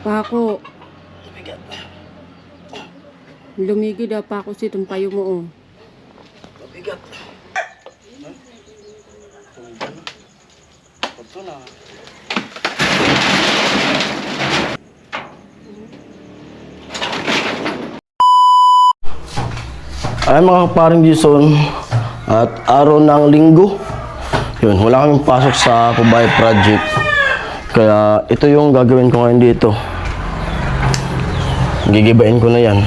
Pako. Mabigat. Lumigid pako si tumpayo mo oh. Mabigat. Ito na. Ay mga kaparing Jason, at araw ng linggo. Yun, wala kaming pasok sa Bahay project. Kaya ito yung gagawin ko ngayon dito. Gigibain ko na yan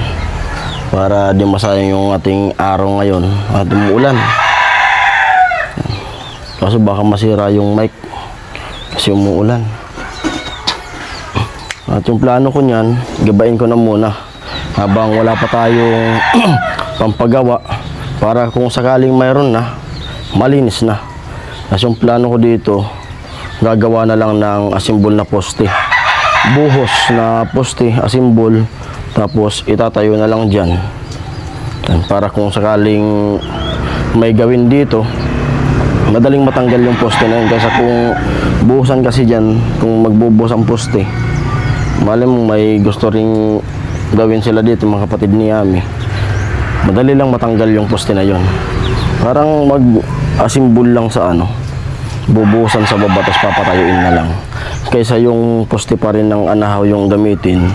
para di masayang yung ating araw ngayon at umuulan. Kasi baka masira yung mic kasi umuulan. At yung plano ko niyan, gibain ko na muna habang wala pa tayong pampagawa para kung sakaling mayroon na, malinis na. Kasi yung plano ko dito, gagawa na lang ng asimbol na poste. Buhos na poste, asimbol, tapos itatayo na lang dyan. Para kung sakaling may gawin dito, madaling matanggal yung poste na yun. Kasi kung buhusan kasi dyan, kung magbubuhos ang poste, mali mo may gusto ring gawin sila dito, mga kapatid ni Ami. Madali lang matanggal yung poste na yun. Parang mag-asimbol lang sa bubuhusan sa baba, tapos papatayuin na lang. Kaysa yung poste pa rin ng anahaw yung gamitin,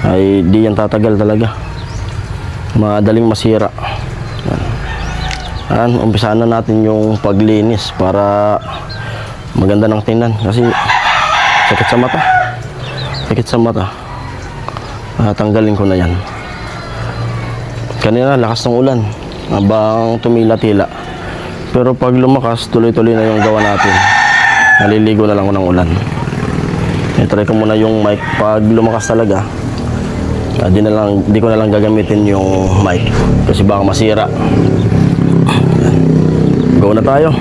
ay di yan tatagal talaga. Madaling masira. Umpisahan na natin yung paglinis para maganda ng tingnan. Kasi sakit sa mata. Sakit sa mata. Tanggalin ko na yan. Kanina lakas ng ulan habang tumila-tila. Pero pag lumakas, tuloy-tuloy na yung gawa natin. Naliligo na lang ako ng ulan. I-try ko muna yung mic. Pag lumakas talaga, di ko na lang gagamitin yung mic. Kasi baka masira. Go na tayo.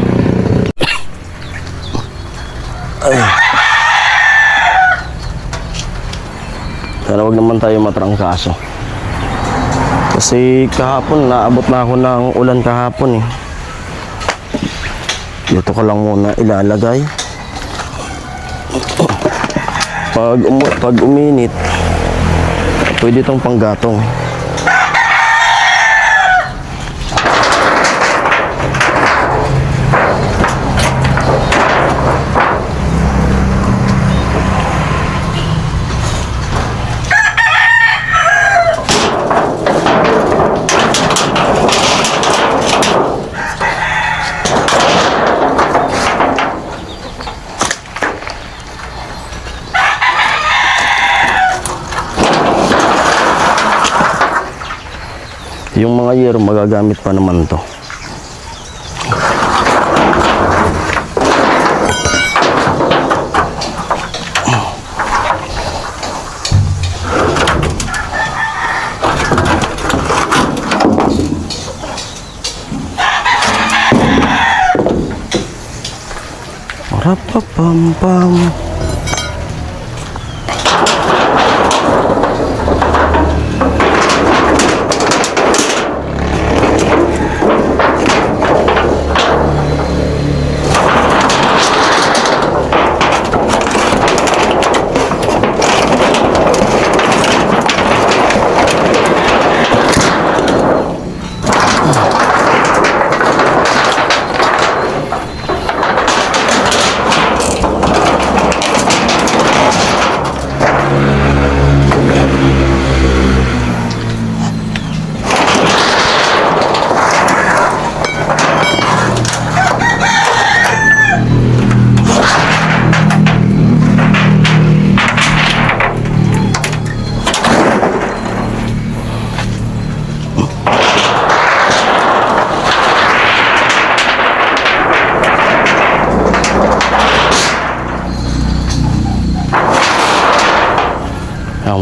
Ay. Pero wag naman tayo matrangkaso. Kasi kahapon, naabot na ako ng ulan kahapon eh. Dito ko lang muna ilalagay. Pag uminit, pwede itong panggatong. Yung mga year, magagamit pa naman to. Rapapam-pam.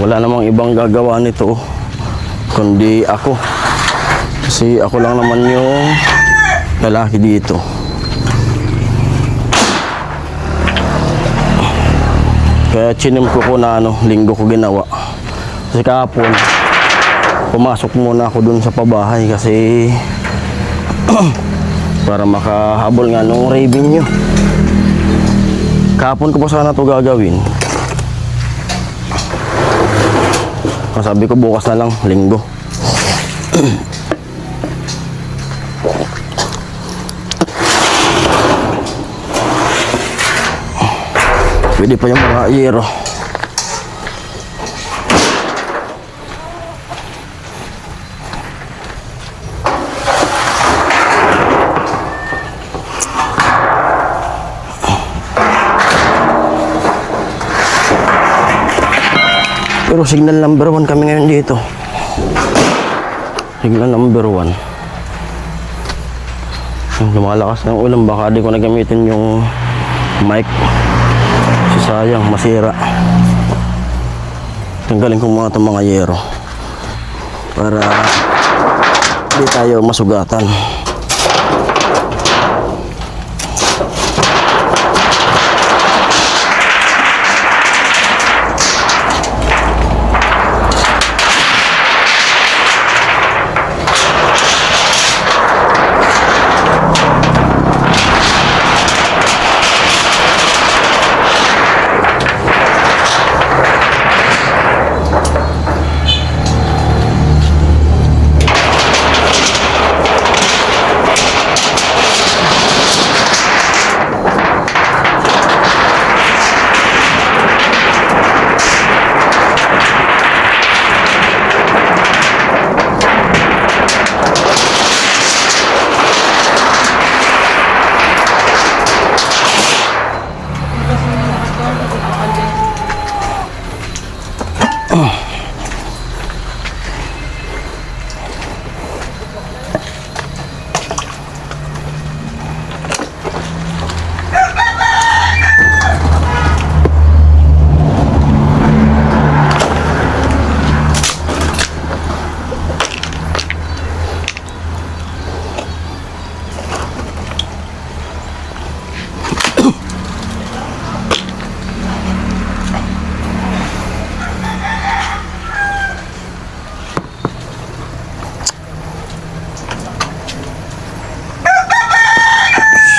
Wala namang ibang gagawa nito kundi ako, kasi ako lang naman yung lalaki dito. Kaya chinim ko na linggo ko ginawa. Kasi kahapon pumasok muna ako dun sa pabahay kasi para makahabol nga nung revenue. Kahapon ko pa sana ito gagawin. Sabi ko bukas na lang, linggo. Pwede pa yung mga yero. Pero signal number 1 kami ngayon dito. Signal number 1. Lumalakas ng ulan, baka di ko nagamitin yung mic. Sayang, masira. Tanggalin ko mga itong mga yero para di tayo masugatan.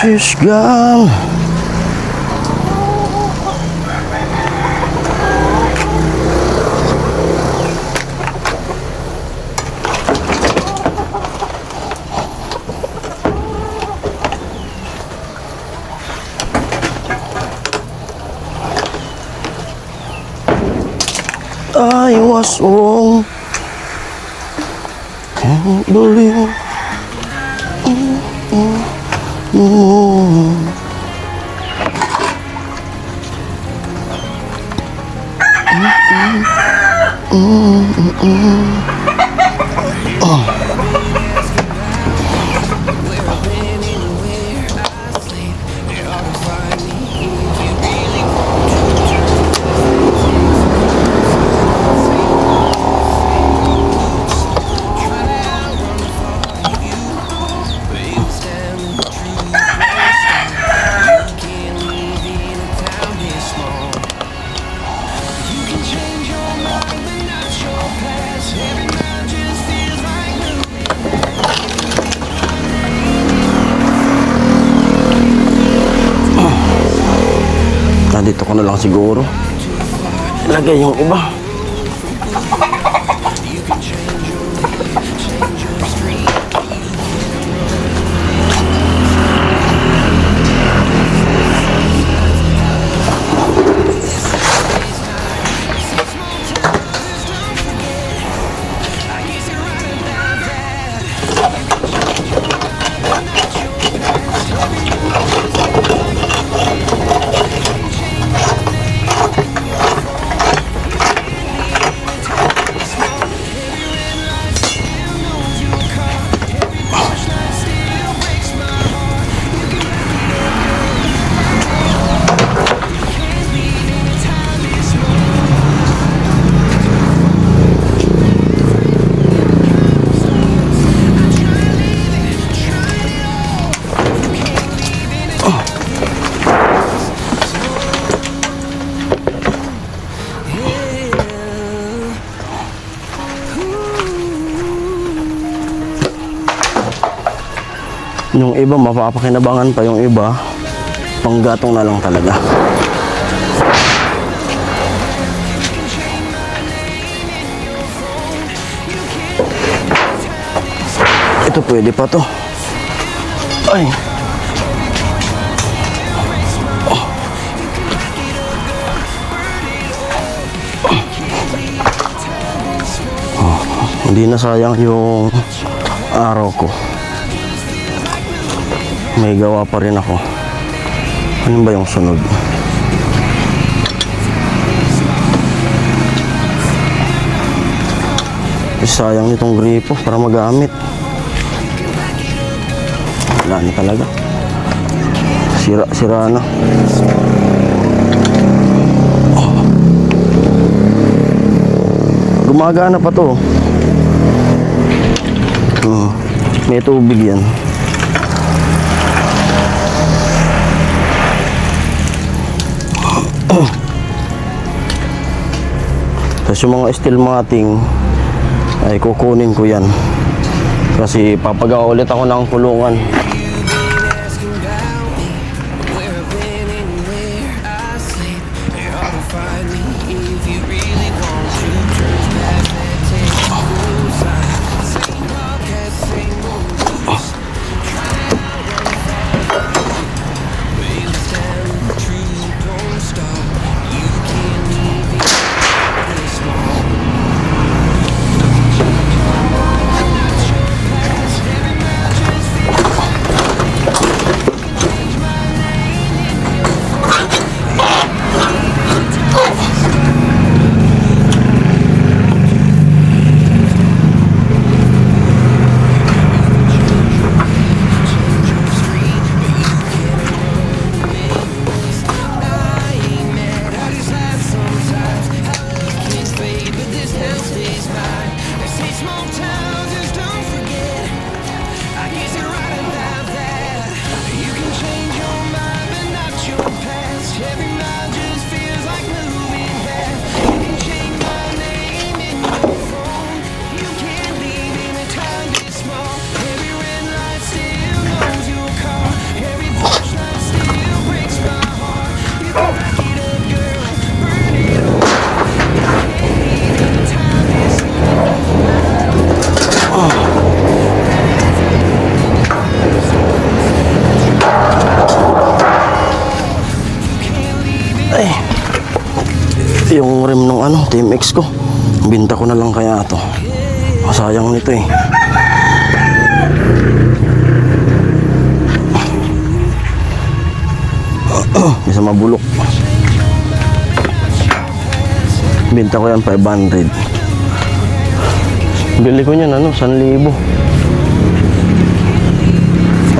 She's gone. I was wrong. Can't believe. Dito ko na lang siguro ilagay yung iba. Yung iba mapapakinabangan pa, yung iba panggatong na lang talaga. Ito pwede pa to. Ay. Hindi na sayang yung araw ko. May gawa pa rin ako. Ano ba yung sunod? Sayang nitong gripo para magamit. Wala na talaga. Sira na. Gumagana pa to. May tubig yan. Tapos yung mga steel matting ay kukunin ko yan kasi papagawa ulit ako ng kulungan. Yung rim ng Team X ko, binta ko na lang kaya to. Masayang nito eh. Isa mabulok. Binta ko yan 500. Bili ko niyan 1,000.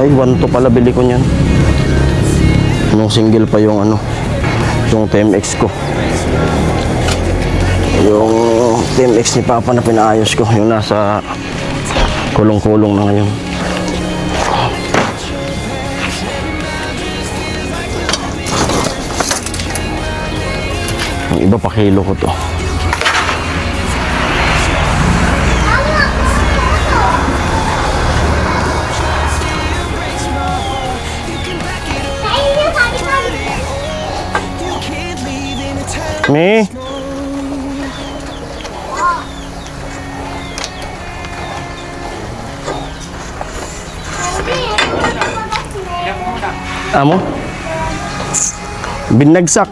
Ay 1 to pala bili ko niyan. Nung single pa yung yung Team X ko. Yung Team X ni Papa na pinaayos ko, yung nasa kulong-kulong na ngayon. Yung iba pa kilo ko to. Me? Amo? Binagsak.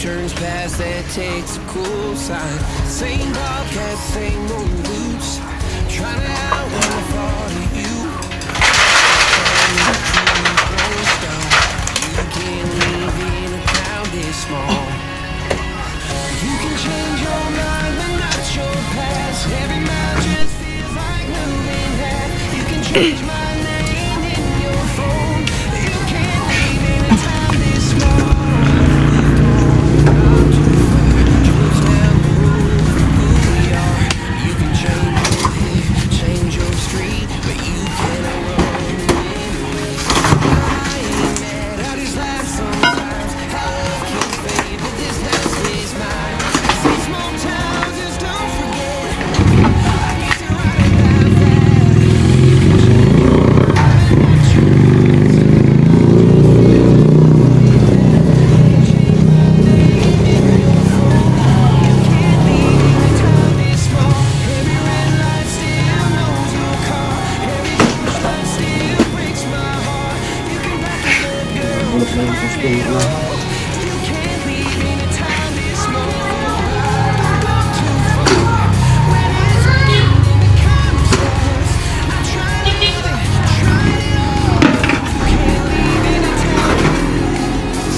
Turns past that takes a cool sign. Same bobcat, same old boots. Trying to outrun the thought of you. You can't live in a town this small. You can change your mind, but not your past. Every mile just feels like moving half. You can change my name in your phone. You can't live in a town this small. Pulot na yung costume na.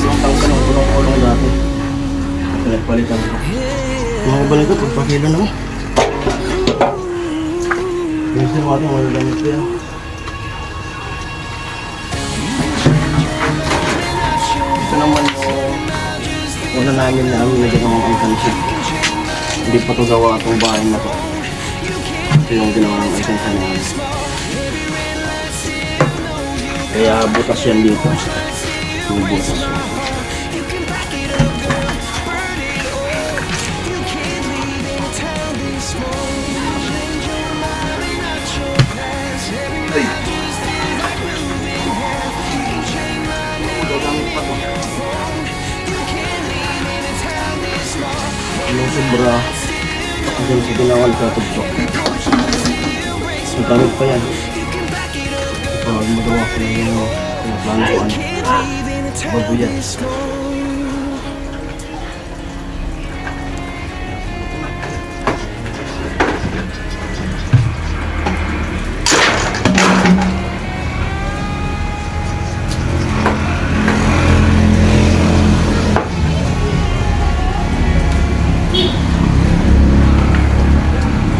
Yung tangka ng ulong-ulong dati. Pinagpalitan ko. Mga balik ko, pagpakila na mo. Yung sinawating wala gamit ko yan. Ito naman yung una namin na amin naging ang internship. Hindi pa ito gawa itong bahay na to. Ito yung ginawa ng internship namin. Kaya butas yan dito. Yung butas yan. Yung sobra hanggang sa ginawa sa tugtok. Ang gamit pa yan. Kapag magawa ko na yung plano ko bago yan.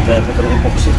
Kaya ko talagang epoxy.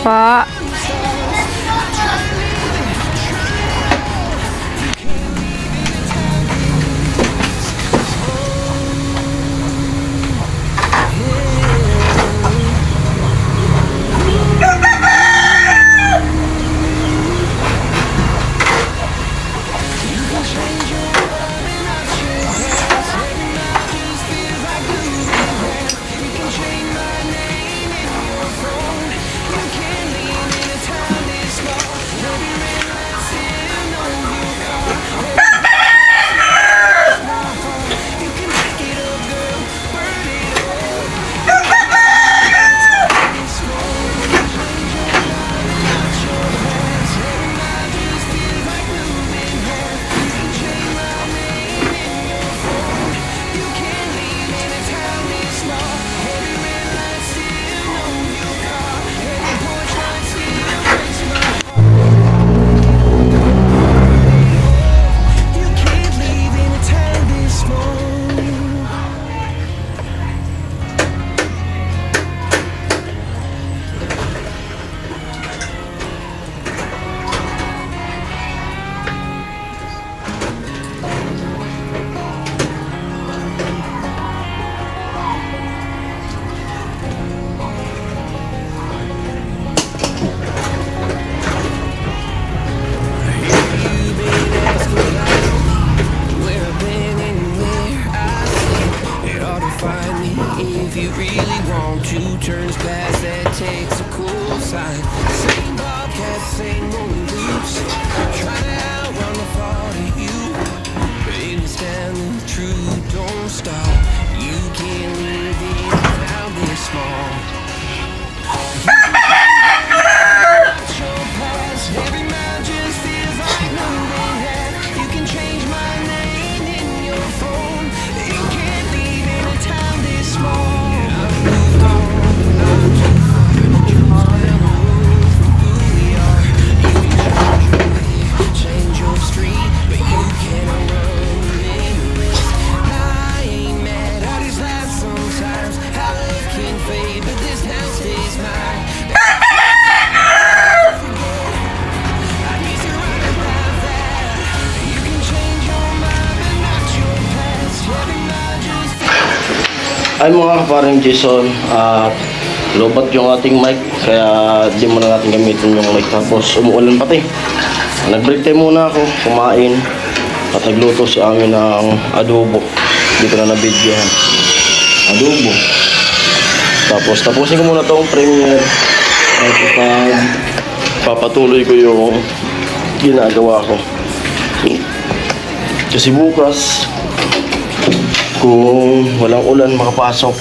Pa. If you really want to, turns past that takes a cool sign. Same bobcat, same old boots, trying to outrun the thought of you. But in the stand, the truth don't stop. You can't live in a town this small. Your past, every mile just feels like moving half. You can change my name in your phone. You can't live in a town this small. Ay mga kaparing Jason, lobat yung ating mic, kaya di muna natin gamitin yung mic. Tapos umuulan pati. Nag-break time muna ako, kumain at nagluto si amin ng adobo. Hindi ko na nabidyohan. Adobo. Tapos tapusin ko muna tong premiere at papatuloy ko yung ginagawa ko. Kasi bukas, kung walang ulan makapasok,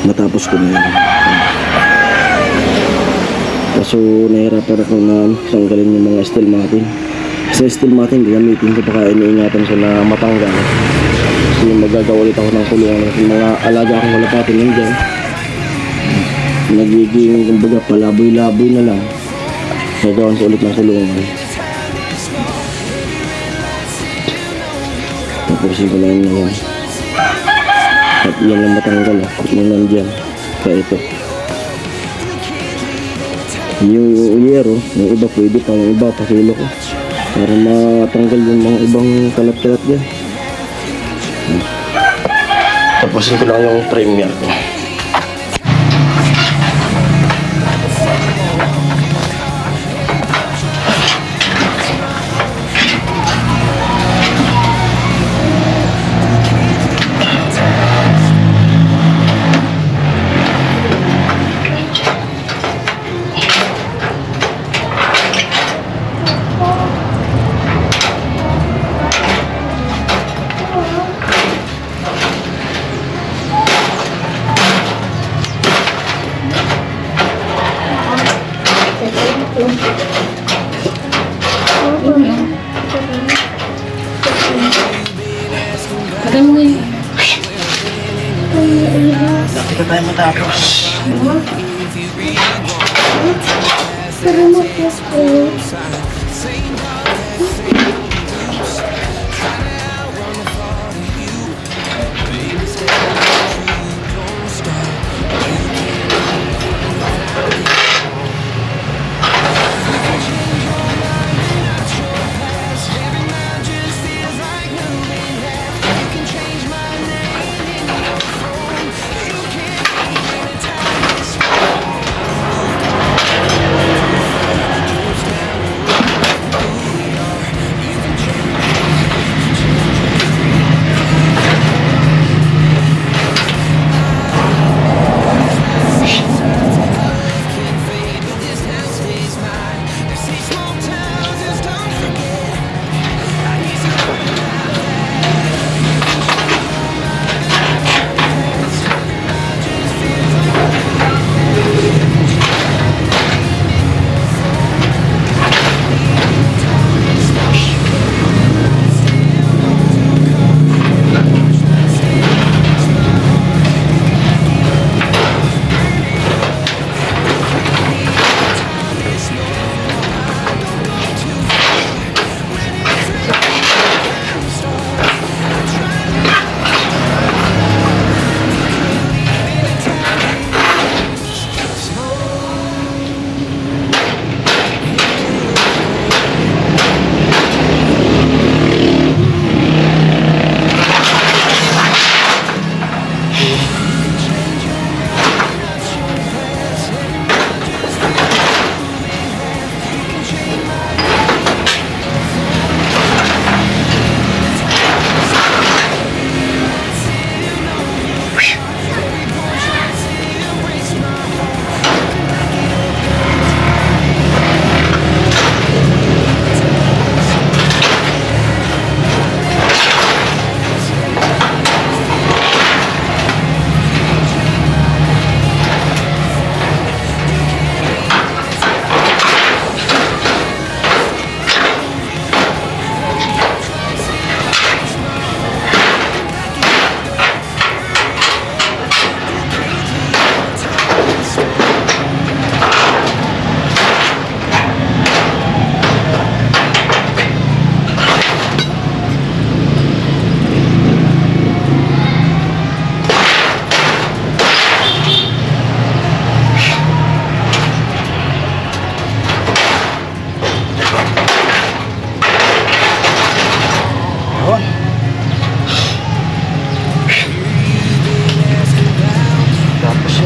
matapos ko na yan. Kaso nahirapan ako na tanggalin yung mga stilmatin. Sa stilmatin gagamitin ko baka iniingatan ko na matanggal. Kasi magagawa ulit ako ng kulungan kasi mga alaga akong walapatin yun dyan. Nagiging kumbaga palaboy-laboy na lang. Gagawin sa ulit ng kulungan. Tapusin ko na yun ngayon. At yan lang matanggal yung nandyan. Kaya ito. Yung yero, yung iba pwede pa, yung iba pakilo ko. Para matanggal yung mga ibang kalat-kalat dyan. Tapusin ko lang yung premiere ko. Dito tayo matapos.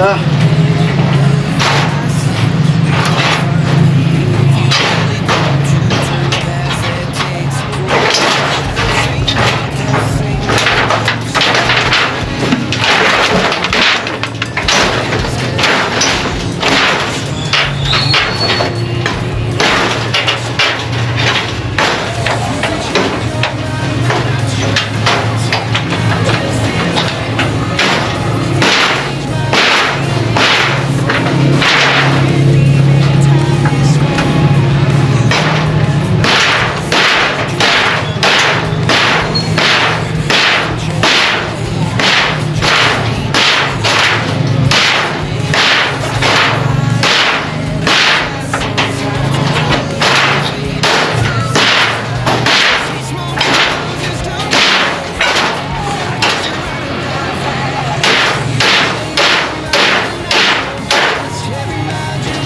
na.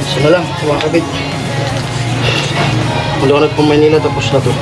Isa na lang, kumakabit. Hindi ako nagpumaynila, tapos na to.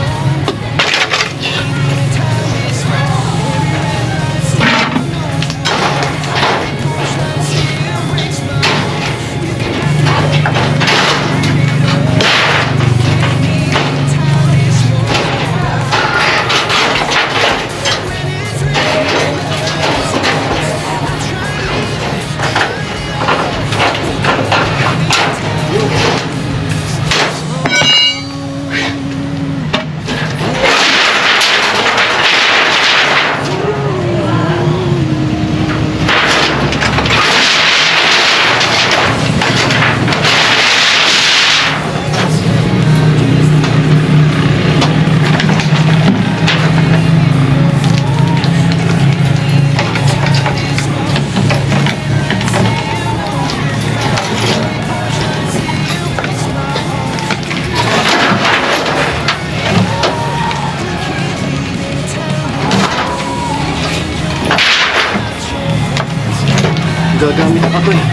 Gagamit ako eh.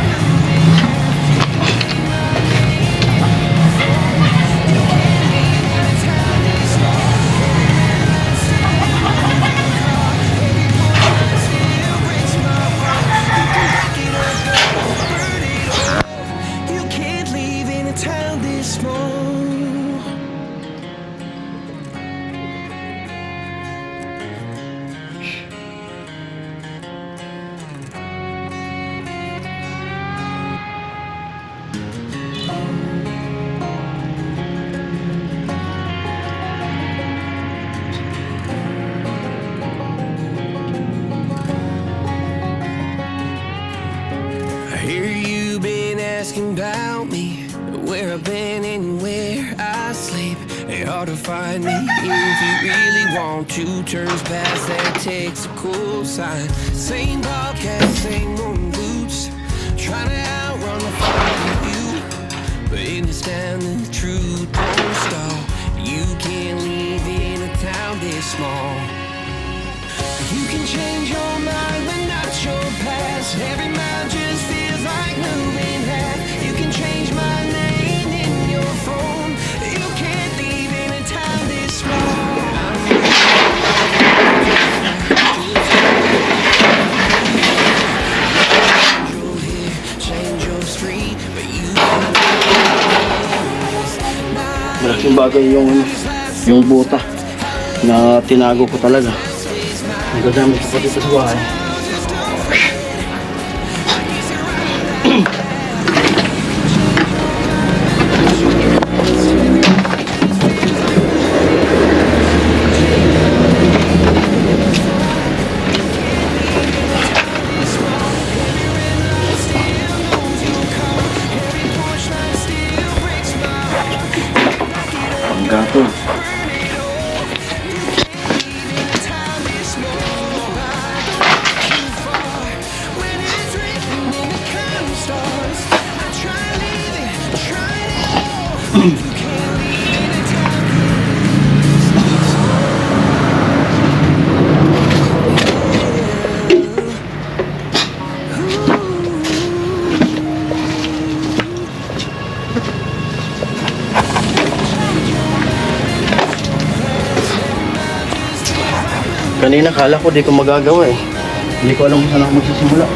You can't live in a town this small. I hear you been asking about me, where I've been and where I sleep. It's hard to find me if you really want to. Turns past that takes a cool sign. Same podcast, same old boots, trying to outrun the fire of you. But in this town the truth won't stall. You can't live in a town this small. You can change your mind, but not your past. Every mile just feels like moving half. You can change my name in your phone. You can't leave in a town this small. Change your street, but you Malaking bagay yung buta na tinago ko talaga. Nagagamit ko pa dito sa bahay. Ang gato. Kanina kala ko di ko magagawa eh. Hindi ko alam kung saan ako magsisimula.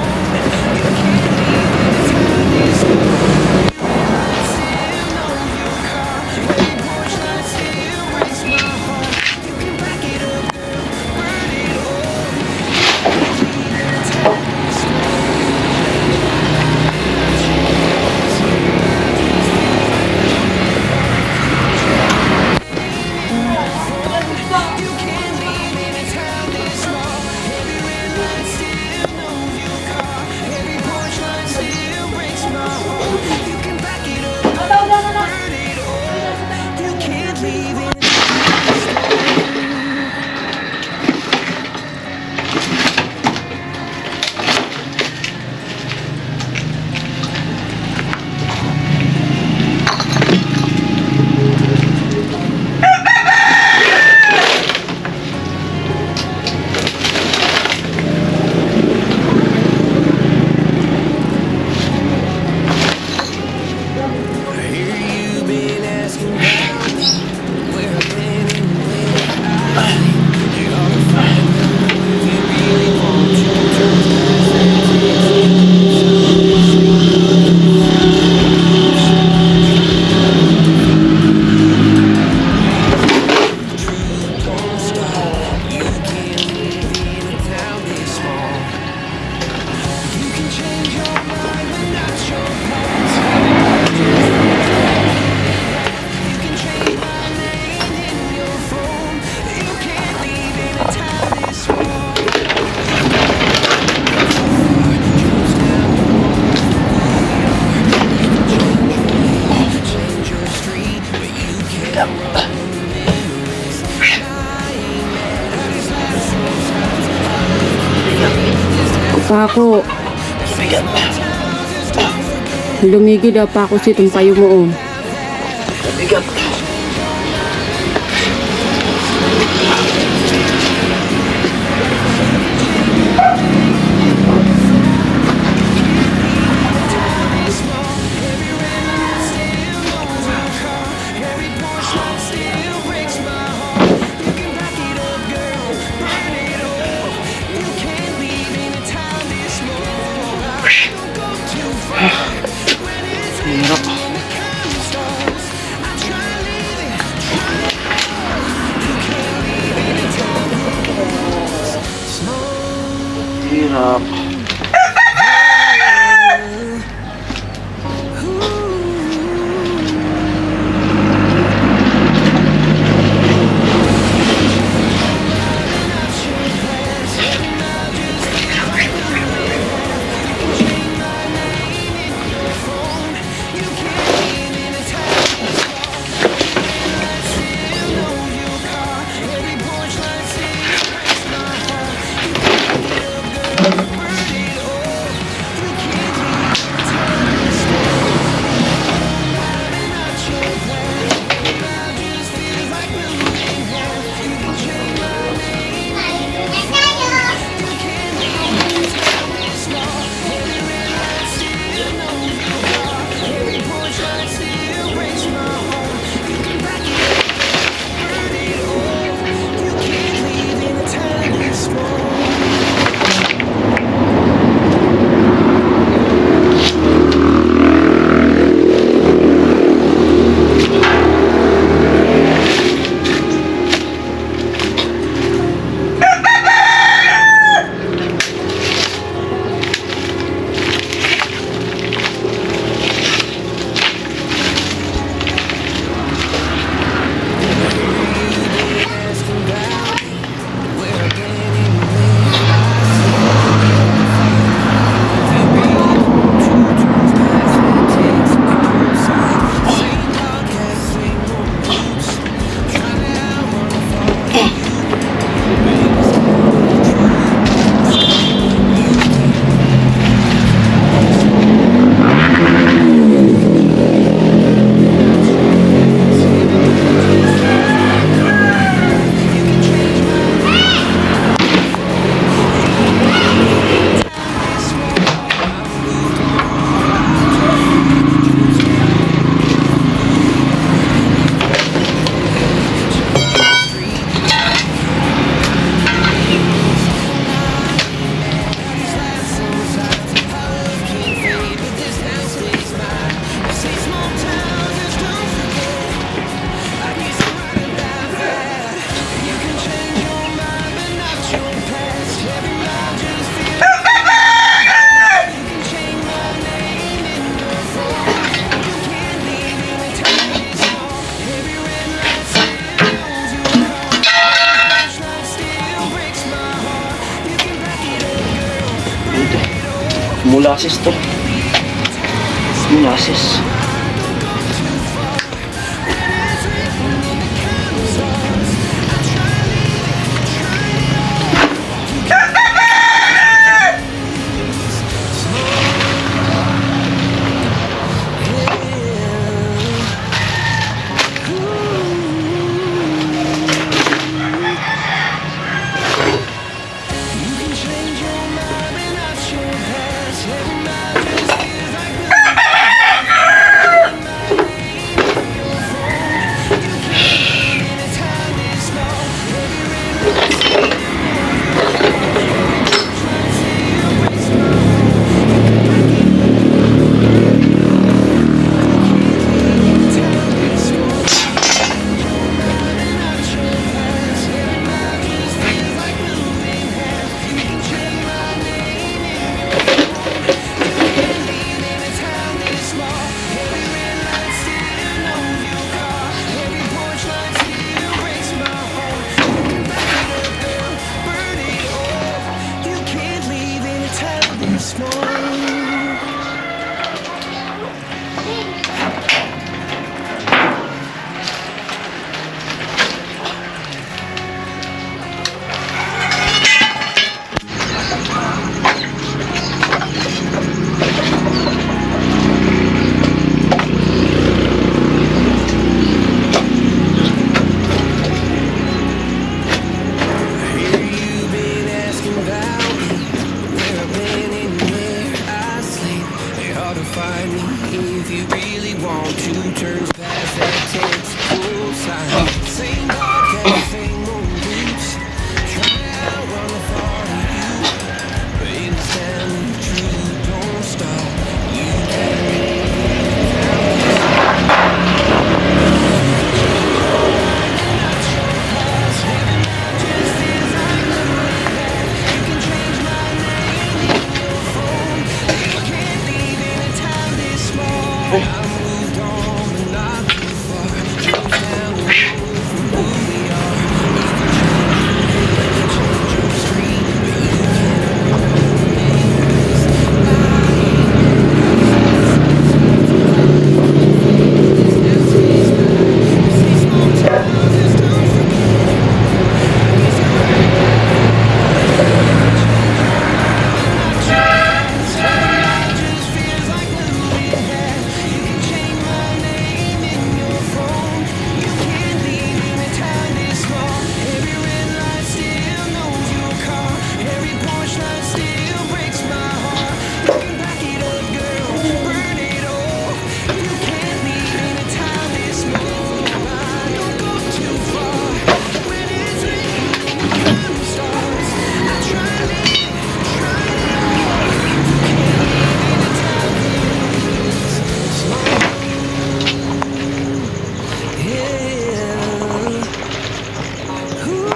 Here you've been asking about me, where I've been and where I've been. You ought to find the love if you really want to. Turns past antics and you can't live in a town this small. You can change your mind, but not your past. You can change my name in your phone. You can't live in a town this small. Change your street, but you can't run in this. Kako, lumigi daw pa ako sa itong payo mo. Oh. Bigat. Hirap. Hirap. Molasses to. Molasses. U-turns past that takes full time. Same podcast, same old roots. Try to outrun the thought of you, but in the stand the truth don't stop. You can't leave it down this not your past. Every night just feels like living that. You can change my name in your phone. You can't leave in a town this small. I moved on, but not too far. Drove down the road from who we are. You can change your name, change your street, but you can't make this small town just don't forget. I guess you're right. Just feels like moving back. You can change my name in your phone. You can't leave in a town this small. Every red light still knows your car. Every porch light still breaks my heart. You can back it up, girl, burn it all. You can't leave in a town this small. Don't go too far. When it's raining, the stars. I try to live, try it all. In a town this small. Yeah. Ooh.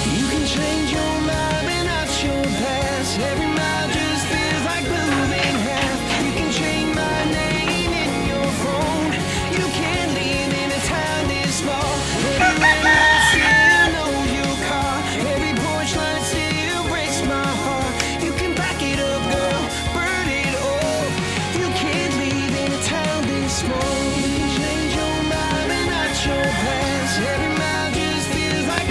You can change your mind, but not your past. Every mile just feels like moving half. You can change my name in your phone. You can't live in a town this small. Every red light still knows your car. Every porch light still breaks my heart. You can back it up, girl, burn it all. You can't live in a town this small. You can change your mind, but not your past. Every mile just feels like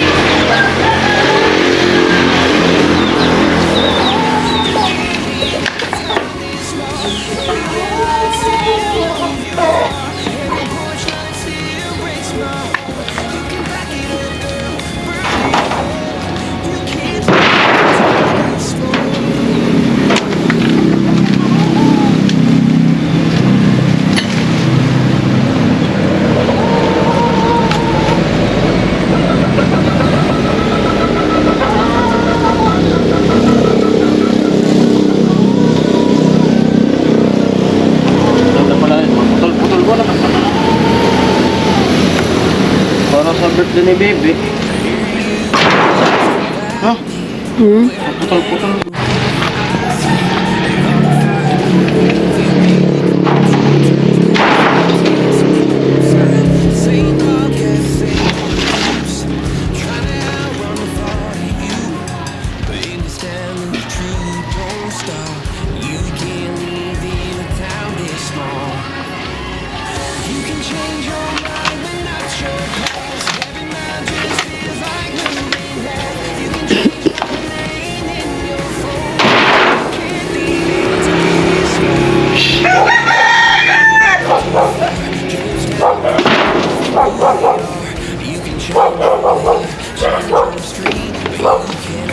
Putol-putol ko na. Para sa birthday ni baby. Ha? Putol-putol. same podcast, same rules. Trying to outrun the thought of you, but in the stand the truth don't stop. You can't live in a town this small. You can change your mind, but not your past. Every mile just feels like moving back. You can change my name in your phone. You can't leave in a town this small. You can change your street, but you can't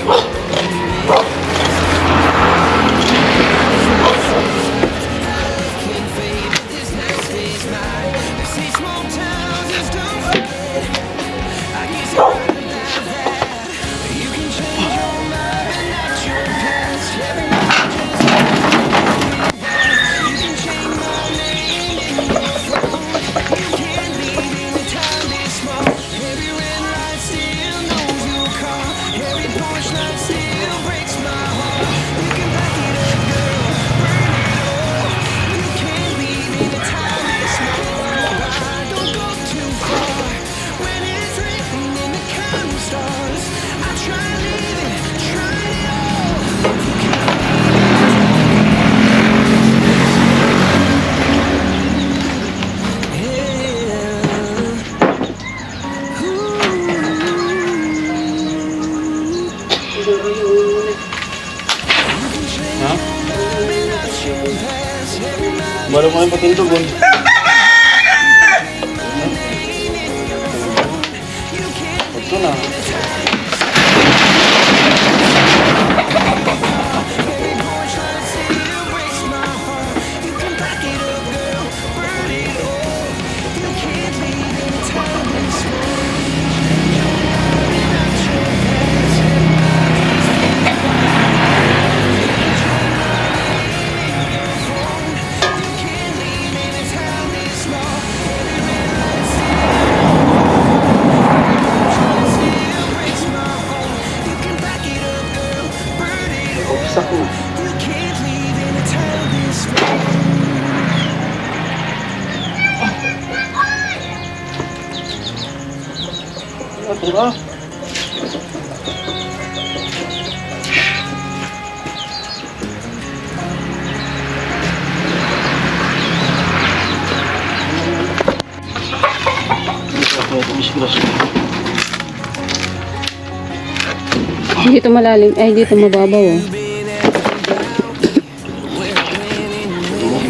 fade this next day's night. They say small towns just don't forget. I guess you're right about that. You can change your mind, but not your past. Every night just you can change my name in your phone. You can't leave in a town this small. Every red light still knows your car. Every porch light still breaks my heart. You can back it up, girl, burn it all. You can't leave in a town this small. Don't go too far. When it's raining and the counting stars, I try to leave it, try it all. Baru mo yung patindugon. Ito na. Ura. Dito malalim. Ay, dito mababaw. Oh.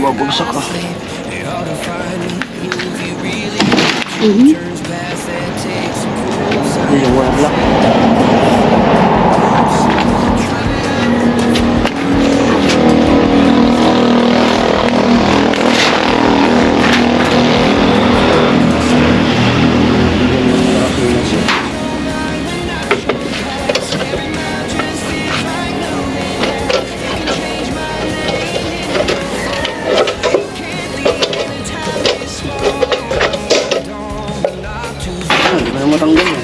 Mabagsak ka. Mhm. Yung wala. Hindi ko na matanggal yan.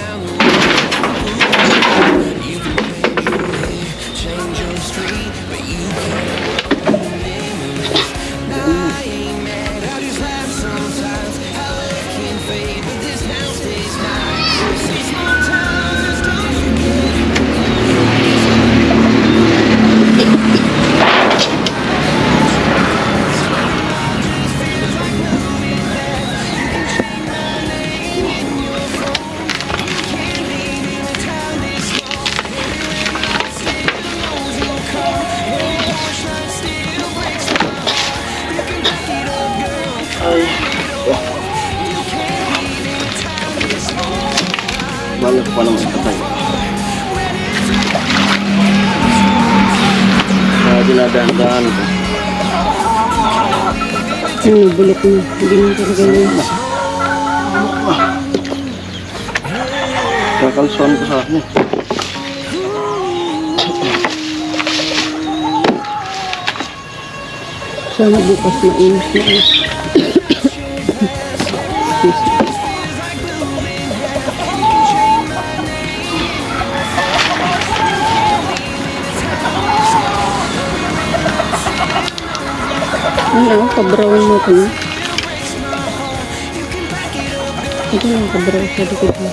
Balik pa naman patay. Kaya dinadahan-dahan ko. Ano, bulok na. Hindi na talaga yun. Kakalsuan ko sa akin. Sana bukas na inis na eh. Ano, kabrown mo ito. Ito lang kabrown sa likod mo.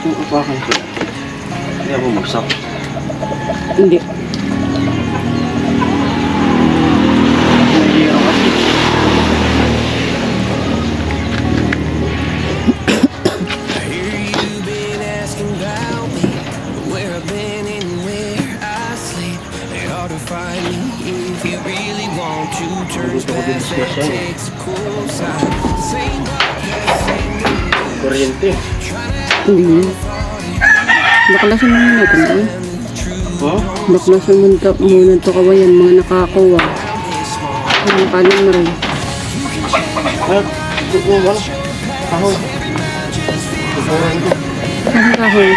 Yung apakan ko. Hindi ako magsak. Hindi. Hindi ako kasi. I hear you've been asking about me, where I've been and where I sleep. It's hard to find me if you really want to. Turns past that takes a cool side. Same podcast, same Kuryente. Hindi. Baklasan mo muna ito. Ha? Baklasan mo muna ito kawayan. Mga nakakuha. Mga kanin mo rin. Ay, ito wala. Kahoy. Tupuran ko. Saan kahoy?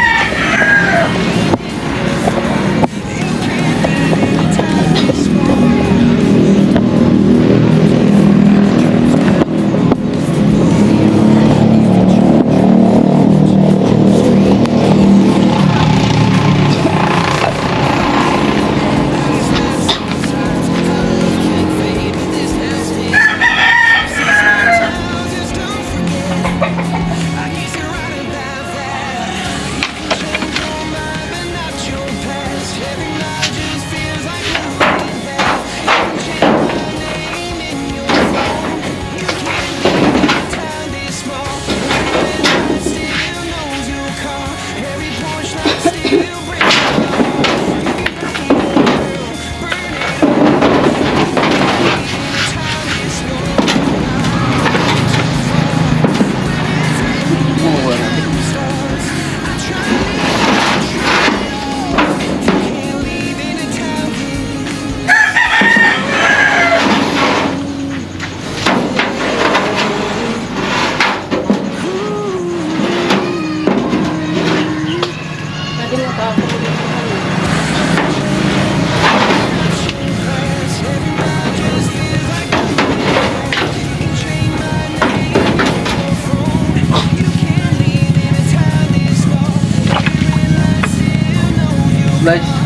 Slice.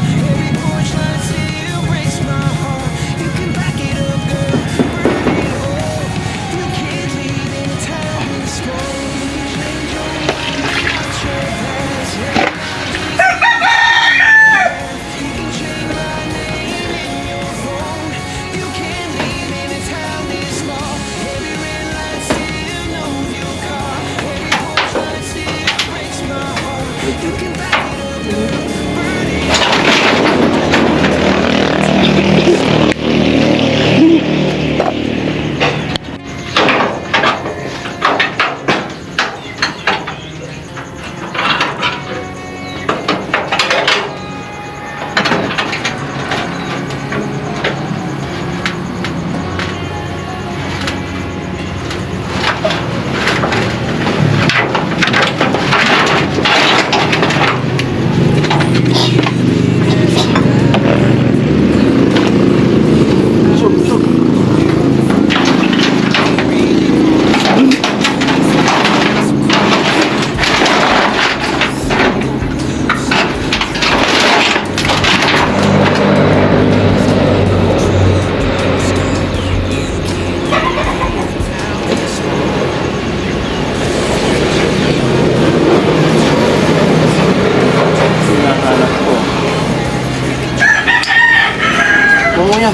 Kuya.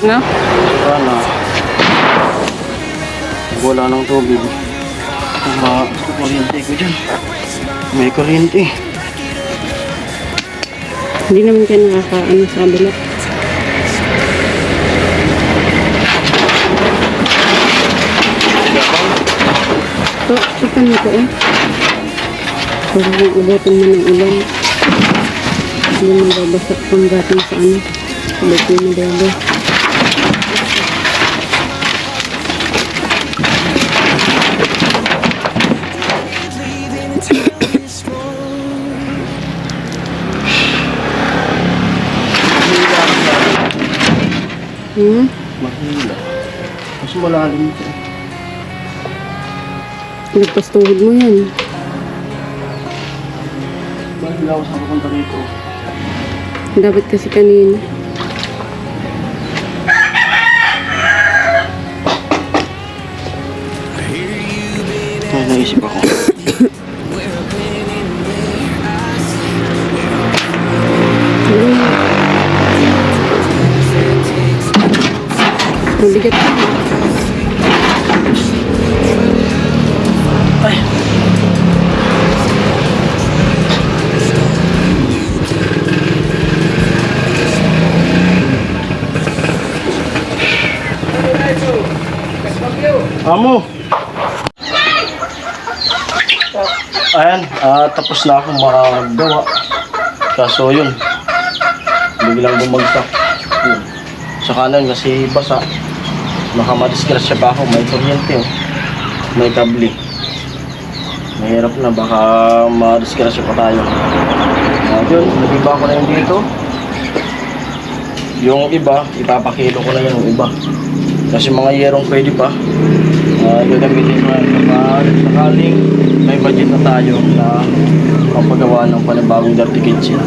No? Sana wala ng tubig. Gusto kuryente ko dyan. May kuryente. Hindi naman kayo nakakaano sa kabila. So, ikan nito eh. Parang ubutin mo ng ulan. Hindi mo babasak pang gating sa ano. Ubutin mo dito. Mahila. Mas malalim ito. Nagpastuhod mo yan. Mahila ako sa papunta rito. Dapat kasi kanina. Ay, naisip ako. Mabigat ka. Ay! Amo! Ayan, tapos na akong maggawa. Kaso yun, biglang bumagsak. Yun. Sa kanan kasi basa. Baka madisgrasya pa ako, may kuryente oh. May kable. Mahirap na, baka madisgrasya pa tayo. Yun, nagiba ko na yung dito. Yung iba, ipapakilo ko na yung iba. Kasi mga yerong pwede pa. Gagamitin mo kapag sakaling may budget na tayo na mapagawa ng panibagong dirty kitchen.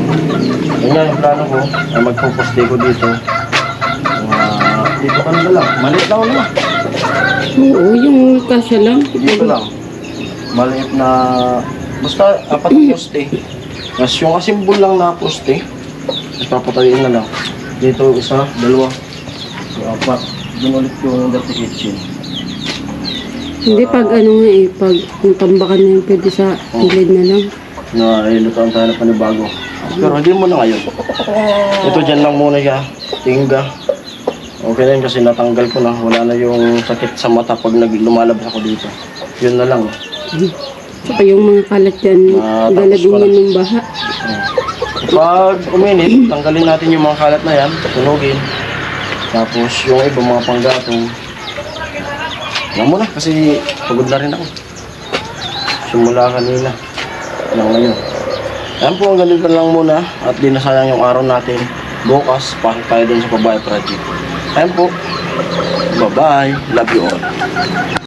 Yun nga yung plano ko, ay magpuposte ko dito. Dito ka na lang, maliit lang naman. Oo, yung kasya lang. Dito lang. Maliit na, basta apat na poste. Tapos yung asimbol lang na poste, tapos papatayin na lang. Dito isa, dalawa, so apat. Doon ulit yung dirty kitchen. Hindi pag ano nga eh, pag yung tambakan na yung pwede sa gilid na lang. Na ilutuan tayo na panibago. Pero hindi mo na ngayon. Ito dyan lang muna siya, tingga. Okay na yun kasi natanggal ko na. Wala na yung sakit sa mata pag lumalabas ako dito. Yun na lang. Saka yung mga kalat yan, galagin yan ng baha. Pag uminit, tanggalin natin yung mga kalat na yan, tunugin. Tapos yung iba mga panggatong, alam mo na kasi pagod na rin ako. Simula kanina hanggang ngayon. Ayan po, ang ganito lang muna at di nasayang yung araw natin. Bukas, pasok tayo dun sa Bahay project. Ayan po. Bye-bye. Love you all.